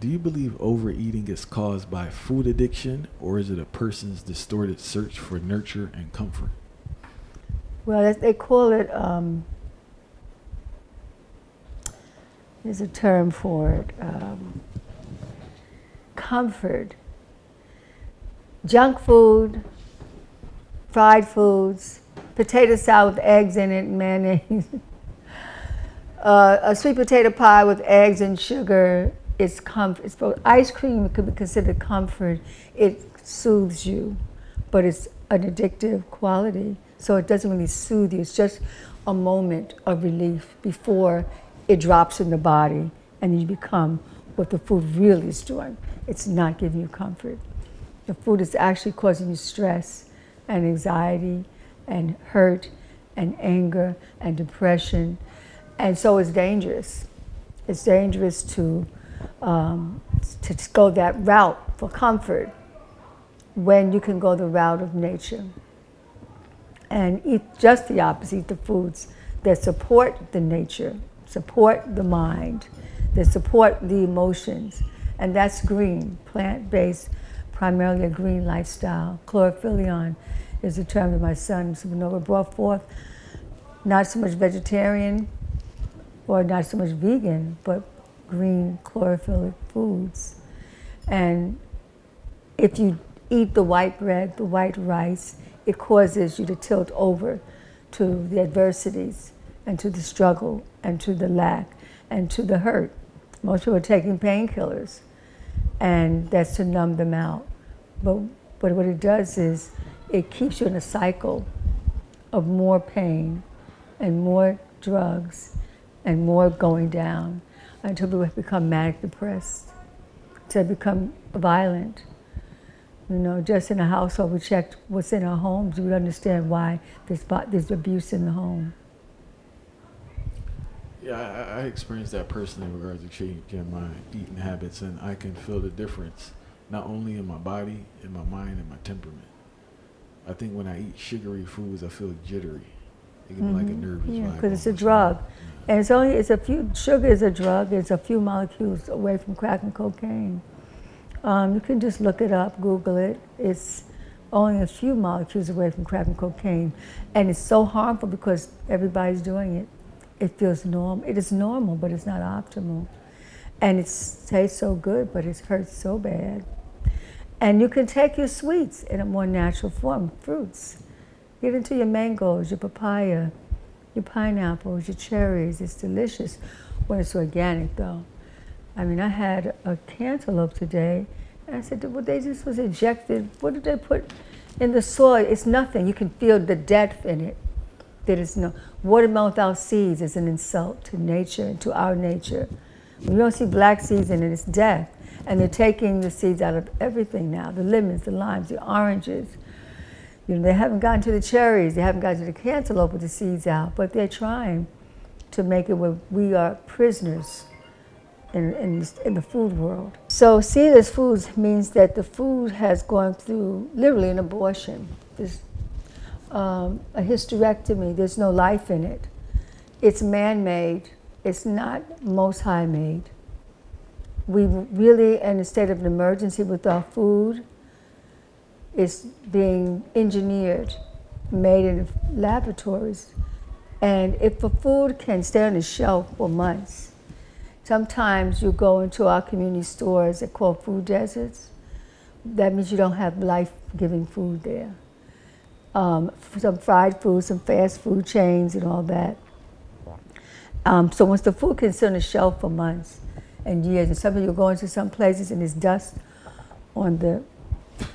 do you believe overeating is caused by food addiction, or is it a person's distorted search for nurture and comfort? Well, they call it, there's a term for it, comfort. Junk food, fried foods, potato salad with eggs in it and mayonnaise. A sweet potato pie with eggs and sugar is comfort. Ice cream could be considered comfort. It soothes you, but it's an addictive quality. So it doesn't really soothe you. It's just a moment of relief before it drops in the body and you become what the food really is doing. It's not giving you comfort. The food is actually causing you stress and anxiety and hurt and anger and depression. And so it's dangerous. It's dangerous to go that route for comfort when you can go the route of nature and eat just the opposite, eat the foods that support the nature, support the mind, that support the emotions. And that's green, plant-based, primarily a green lifestyle. Chlorophyllion is the term that my son Supernova brought forth. Not so much vegetarian or not so much vegan, but green chlorophyllic foods. And if you eat the white bread, the white rice, it causes you to tilt over to the adversities and to the struggle and to the lack and to the hurt. Most people are taking painkillers, and that's to numb them out. But what it does is it keeps you in a cycle of more pain and more drugs and more going down until people become manic depressed, to become violent. You know, just in a household, we checked what's in our homes, we would understand why there's abuse in the home. Yeah, I experienced that personally in regards to changing my eating habits, and I can feel the difference, not only in my body, in my mind, and my temperament. I think when I eat sugary foods, I feel jittery. It can be like a nervous vibe. Because it's a drug. And sugar is a drug, it's a few molecules away from crack and cocaine. You can just look it up, Google it. It's only a few molecules away from crack and cocaine. And it's so harmful because everybody's doing it. It feels normal. It is normal, but it's not optimal. And it tastes so good, but it hurts so bad. And you can take your sweets in a more natural form, fruits. Get into your mangoes, your papaya, your pineapples, your cherries. It's delicious when it's organic, though. I mean, I had a cantaloupe today, and I said, well, they just was injected. What did they put in the soil? It's nothing. You can feel the depth in it. There is no watermelon without seeds is an insult to nature and to our nature. When you don't see black seeds in it, it's death. And they're taking the seeds out of everything now, the lemons, the limes, the oranges. You know, they haven't gotten to the cherries, they haven't gotten to the cantaloupe with the seeds out, but they're trying to make it where we are prisoners in the food world. So seedless foods means that the food has gone through literally an abortion. There's a hysterectomy, there's no life in it. It's man-made, it's not Most High made. We really in a state of an emergency with our food. It's being engineered, made in laboratories. And if the food can stay on the shelf for months, sometimes you go into our community stores that call food deserts. That means you don't have life-giving food there. Some fried food, some fast food chains and all that. So once the food can sit on the shelf for months and years, and some of you go into some places and there's dust on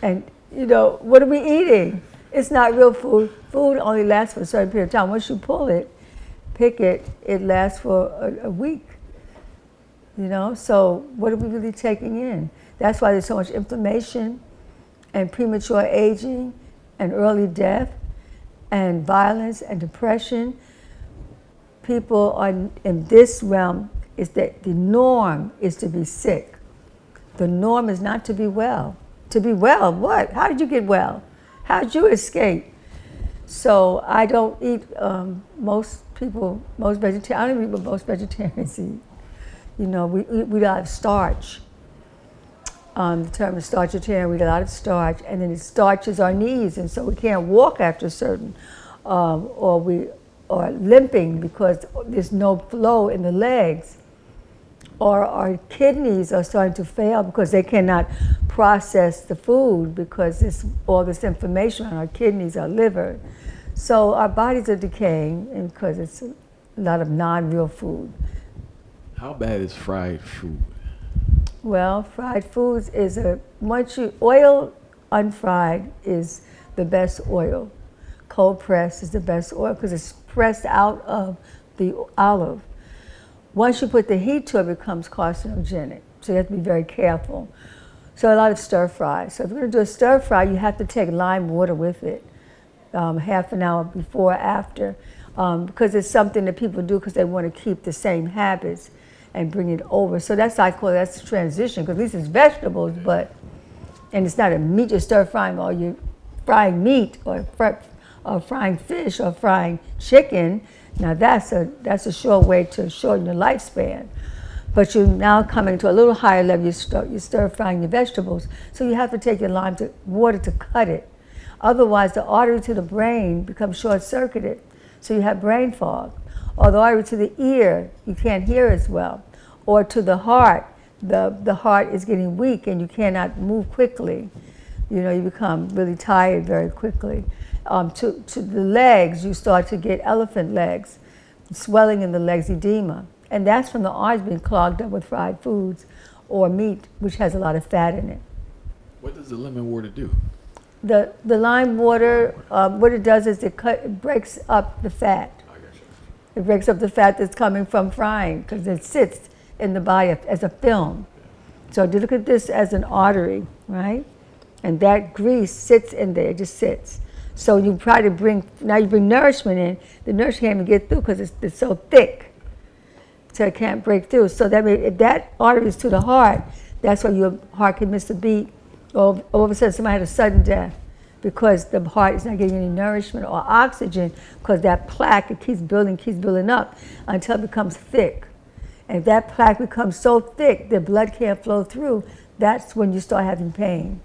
and you know, what are we eating? It's not real food. Food only lasts for a certain period of time. Once you pull it, pick it, it lasts for a week. You know, so what are we really taking in? That's why there's so much inflammation and premature aging and early death and violence and depression. People are in this realm is that the norm is to be sick. The norm is not to be well. To be well, what? How did you get well? How did you escape? So I don't eat most vegetarians, I don't eat what most vegetarians eat. You know, we eat a lot of starch. determined starchitarian. We eat a lot of starch, and then it starches our knees, and so we can't walk after certain, or we are limping because there's no flow in the legs. Or our kidneys are starting to fail because they cannot process the food because there's all this inflammation on our kidneys, our liver. So our bodies are decaying and because it's a lot of non-real food. How bad is fried food? Well, fried foods is oil unfried is the best oil. Cold pressed is the best oil because it's pressed out of the olive. Once you put the heat to it, it becomes carcinogenic. So you have to be very careful. So a lot of stir fry. So if you're going to do a stir fry, you have to take lime water with it, half an hour before or after, because it's something that people do because they want to keep the same habits and bring it over. So that's that's transition, because at least it's vegetables, and it's not a meat you're stir frying, or you're frying meat or frying fish or frying chicken. Now that's a sure way to shorten your lifespan. But you're now coming to a little higher level, you stir frying your vegetables, so you have to take your water to cut it. Otherwise the artery to the brain becomes short-circuited, so you have brain fog. Or the artery to the ear, you can't hear as well. Or to the heart, the heart is getting weak and you cannot move quickly. You become really tired very quickly. To the legs, you start to get elephant legs, swelling in the legs, edema. And that's from the arteries being clogged up with fried foods or meat, which has a lot of fat in it. What does the lemon water do? The lime water, what it does is it breaks up the fat. I got you. It breaks up the fat that's coming from frying because it sits in the body as a film. So look at this as an artery, right? And that grease sits in there, it just sits. So you try to bring nourishment in, the nourishment can't even get through because it's so thick. So it can't break through. So that means if that artery is to the heart, that's why your heart can miss a beat. Or all of a sudden somebody had a sudden death because the heart is not getting any nourishment or oxygen because that plaque, it keeps building up until it becomes thick. And if that plaque becomes so thick the blood can't flow through, that's when you start having pain.